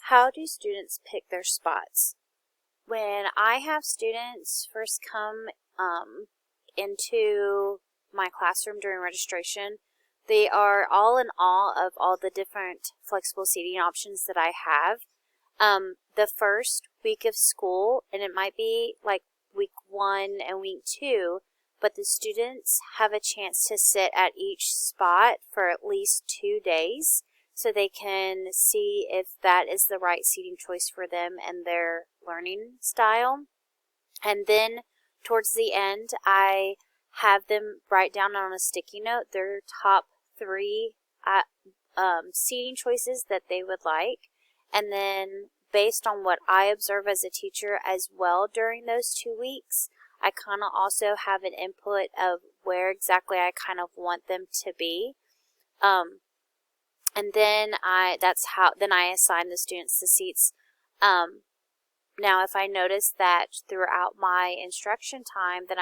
How do students pick their spots? When I have students first come into my classroom during registration, they are all in awe of all the different flexible seating options that I have. The first week of school, and it might be like week 1 and week 2, but the students have a chance to sit at each spot for at least 2 days so they can see if that is the right seating choice for them and their learning style. And then towards the end, I have them write down on a sticky note their top 3 seating choices that they would like. And then based on what I observe as a teacher as well during those 2 weeks, I kind of also have an input of where exactly I kind of want them to be. And then I assign the students the seats. Now, if I notice that throughout my instruction time that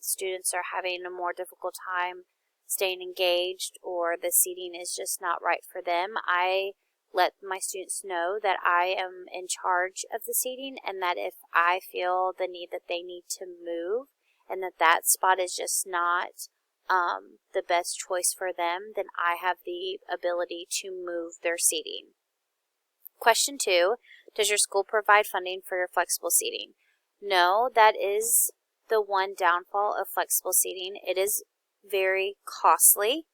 students are having a more difficult time staying engaged, or the seating is just not right for them, I let my students know that I am in charge of the seating, and that if I feel the need that they need to move and that spot is just not the best choice for them, then I have the ability to move their seating. Question 2, does your school provide funding for your flexible seating? No, that is the one downfall of flexible seating. It is very costly.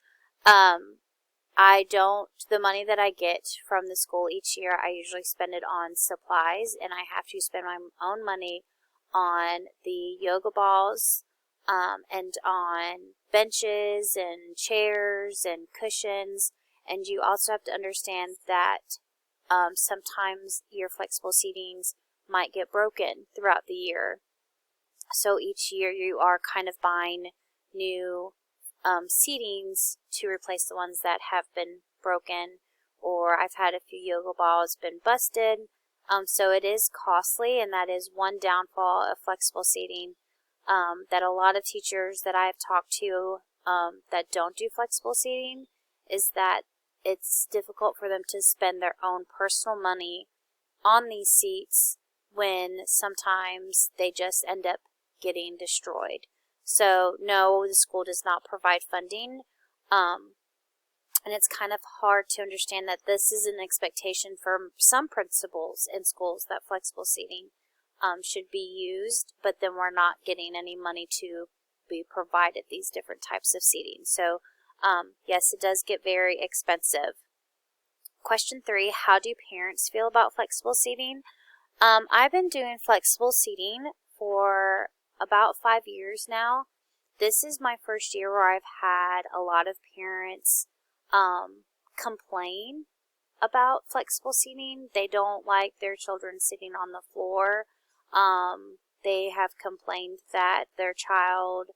The money that I get from the school each year, I usually spend it on supplies, and I have to spend my own money on the yoga balls, and on benches and chairs and cushions. And you also have to understand that sometimes your flexible seatings might get broken throughout the year. So each year you are kind of buying new seatings to replace the ones that have been broken, or I've had a few yoga balls been busted. So it is costly, and that is one downfall of flexible seating that a lot of teachers that I have talked to that don't do flexible seating is that it's difficult for them to spend their own personal money on these seats when sometimes they just end up getting destroyed. So no, the school does not provide funding, and it's kind of hard to understand that this is an expectation for some principals in schools that flexible seating should be used, but then we're not getting any money to be provided these different types of seating. So yes, it does get very expensive. Question 3, how do parents feel about flexible seating? I've been doing flexible seating for about 5 years now. This is my first year where I've had a lot of parents complain about flexible seating. They don't like their children sitting on the floor. They have complained that their child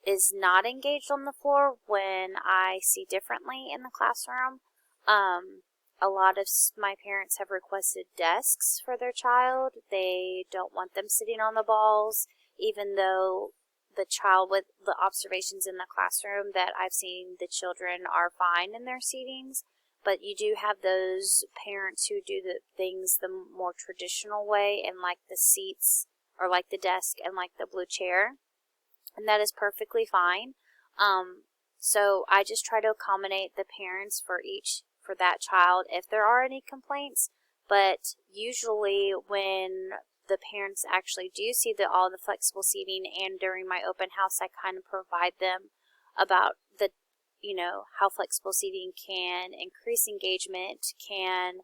is not engaged on the floor when I see differently in the classroom. A lot of my parents have requested desks for their child. They don't want them sitting on the balls, even though the child, with the observations in the classroom that I've seen, the children are fine in their seatings. But you do have those parents who do the things the more traditional way and like the seats, or like the desk and like the blue chair. And that is perfectly fine. So I just try to accommodate the parents for that child if there are any complaints. But usually when the parents actually do see all the flexible seating, and during my open house I kind of provide them about how flexible seating can increase engagement, can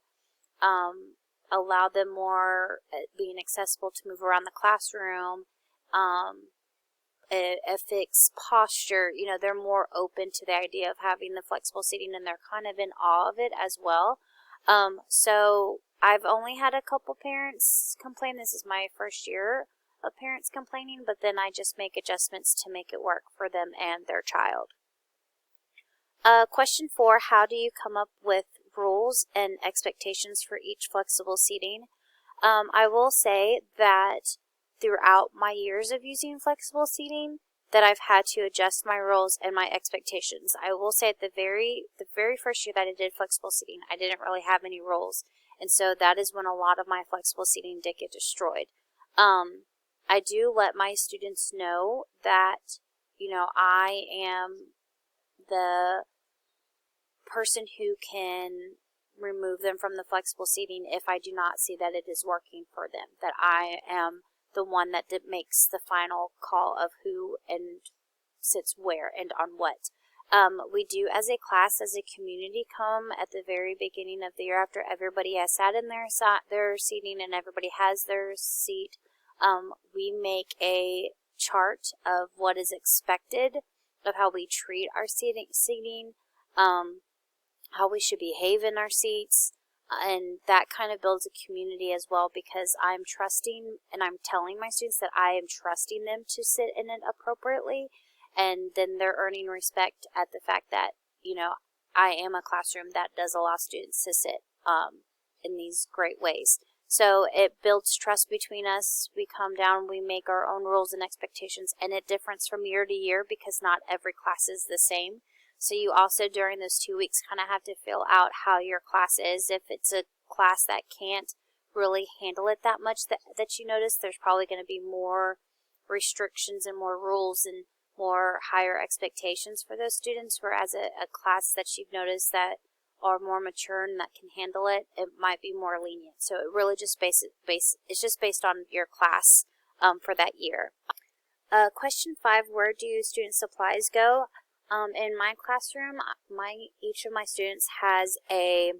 allow them more being accessible to move around the classroom, a fixed posture. They're more open to the idea of having the flexible seating, and they're kind of in awe of it as well. So I've only had a couple parents complain. This is my first year of parents complaining, but then I just make adjustments to make it work for them and their child. Question 4, how do you come up with rules and expectations for each flexible seating? I will say that throughout my years of using flexible seating, that I've had to adjust my rules and my expectations. I will say at the very first year that I did flexible seating, I didn't really have any rules, and so that is when a lot of my flexible seating did get destroyed. I do let my students know that, you know, I am the person who can remove them from the flexible seating if I do not see that it is working for them, that I am the one that makes the final call of who and sits where and on what. We do, as a class, as a community, come at the very beginning of the year after everybody has sat in their seating and everybody has their seat. We make a chart of what is expected, of how we treat our seating, how we should behave in our seats, and that kind of builds a community as well, because I'm trusting and I'm telling my students that I am trusting them to sit in it appropriately, and then they're earning respect at the fact that, you know, I am a classroom that does allow students to sit in these great ways. So it builds trust between us. We come down, we make our own rules and expectations, and it differs from year to year because not every class is the same. So you also, during those 2 weeks, kind of have to feel out how your class is. If it's a class that can't really handle it that much that you notice, there's probably going to be more restrictions and more rules and more higher expectations for those students, whereas a class that you've noticed that are more mature and that can handle it, it might be more lenient. So it really just it's just based on your class for that year. Question 5, where do student supplies go? In my classroom, each of my students has a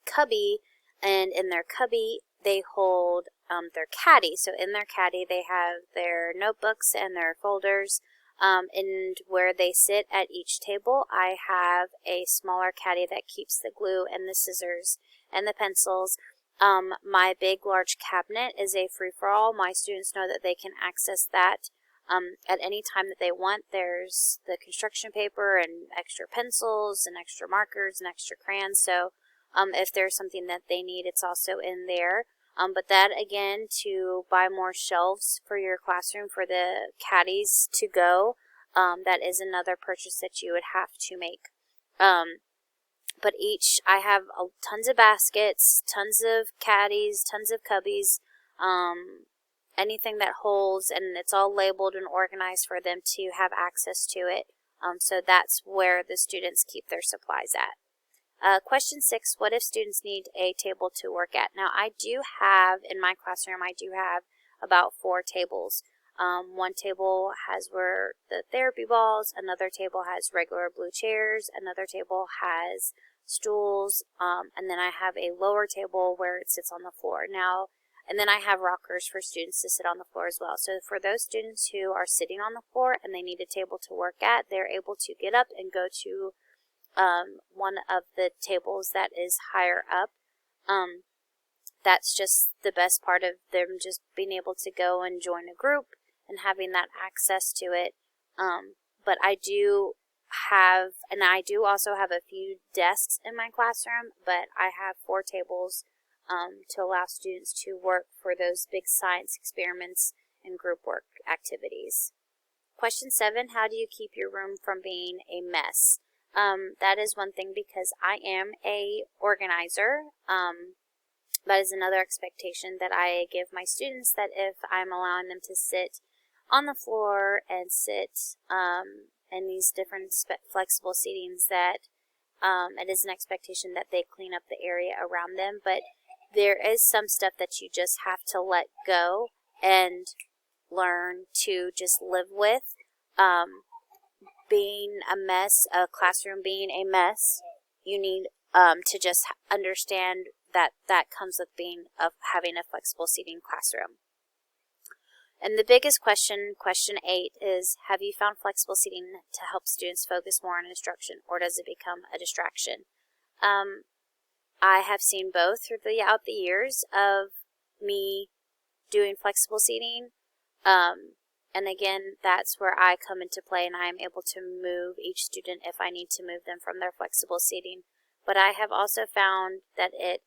cubby, and in their cubby they hold their caddy. So in their caddy they have their notebooks and their folders, and where they sit at each table, I have a smaller caddy that keeps the glue and the scissors and the pencils. My big large cabinet is a free-for-all. My students know that they can access that at any time that they want. There's the construction paper and extra pencils and extra markers and extra crayons. So if there's something that they need, it's also in there. But that, again, to buy more shelves for your classroom for the caddies to go, that is another purchase that you would have to make. But I have tons of baskets, tons of caddies, tons of cubbies, anything that holds, and it's all labeled and organized for them to have access to it. So that's where the students keep their supplies at. Question 6, what if students need a table to work at? Now, I do have, in my classroom, I do have about 4 tables. One table has where the therapy balls, another table has regular blue chairs, another table has stools, and then I have a lower table where it sits on the floor. Now, and then I have rockers for students to sit on the floor as well. So for those students who are sitting on the floor and they need a table to work at, they're able to get up and go to one of the tables that is higher up. That's just the best part of them just being able to go and join a group and having that access to it. But I do also have a few desks in my classroom, but I have 4 tables to allow students to work for those big science experiments and group work activities. Question 7, how do you keep your room from being a mess? That is one thing, because I am a organizer. That is another expectation that I give my students, that if I'm allowing them to sit on the floor and sit in these different flexible seatings, that it is an expectation that they clean up the area around them. But there is some stuff that you just have to let go and learn to just live with. Being a mess, a classroom being a mess, you need to just understand that comes with having a flexible seating classroom. And the biggest question, question 8, is, have you found flexible seating to help students focus more on instruction, or does it become a distraction? I have seen both throughout the years of me doing flexible seating. And again, that's where I come into play, and I am able to move each student if I need to move them from their flexible seating. But I have also found that it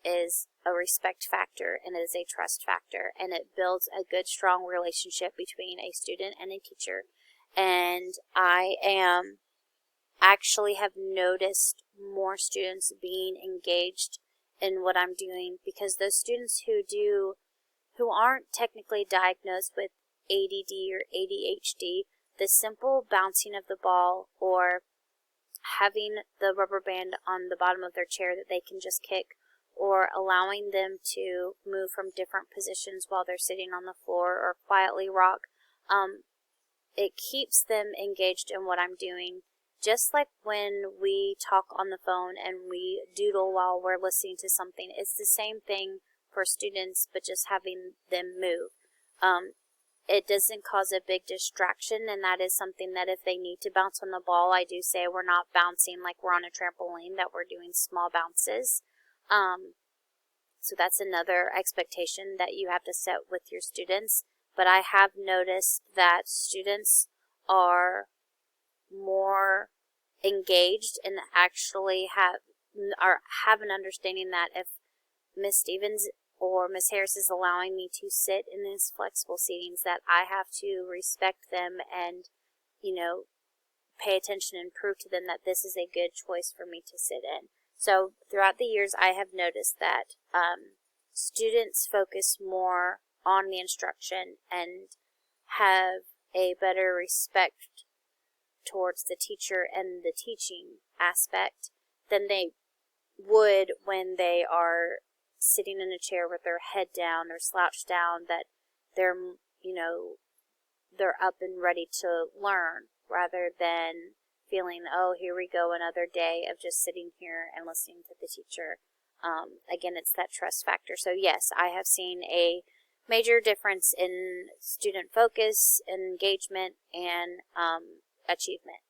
is a respect factor and it is a trust factor, and it builds a good, strong relationship between a student and a teacher. And I actually have noticed more students being engaged in what I'm doing, because those students who aren't technically diagnosed with ADD or ADHD, the simple bouncing of the ball or having the rubber band on the bottom of their chair that they can just kick, or allowing them to move from different positions while they're sitting on the floor or quietly rock, it keeps them engaged in what I'm doing. Just like when we talk on the phone and we doodle while we're listening to something, it's the same thing for students, but just having them move. It doesn't cause a big distraction, and that is something that if they need to bounce on the ball, I do say we're not bouncing like we're on a trampoline, that we're doing small bounces. So that's another expectation that you have to set with your students. But I have noticed that students are more engaged and actually have an understanding that if Miss Stevens or Miss Harris is allowing me to sit in these flexible seatings, that I have to respect them and, pay attention and prove to them that this is a good choice for me to sit in. So throughout the years, I have noticed that students focus more on the instruction and have a better respect towards the teacher and the teaching aspect than they would when they are sitting in a chair with their head down or slouched down, that they're up and ready to learn, rather than feeling, oh, here we go, another day of just sitting here and listening to the teacher. Again, it's that trust factor. So yes, I have seen a major difference in student focus, engagement, and achievement.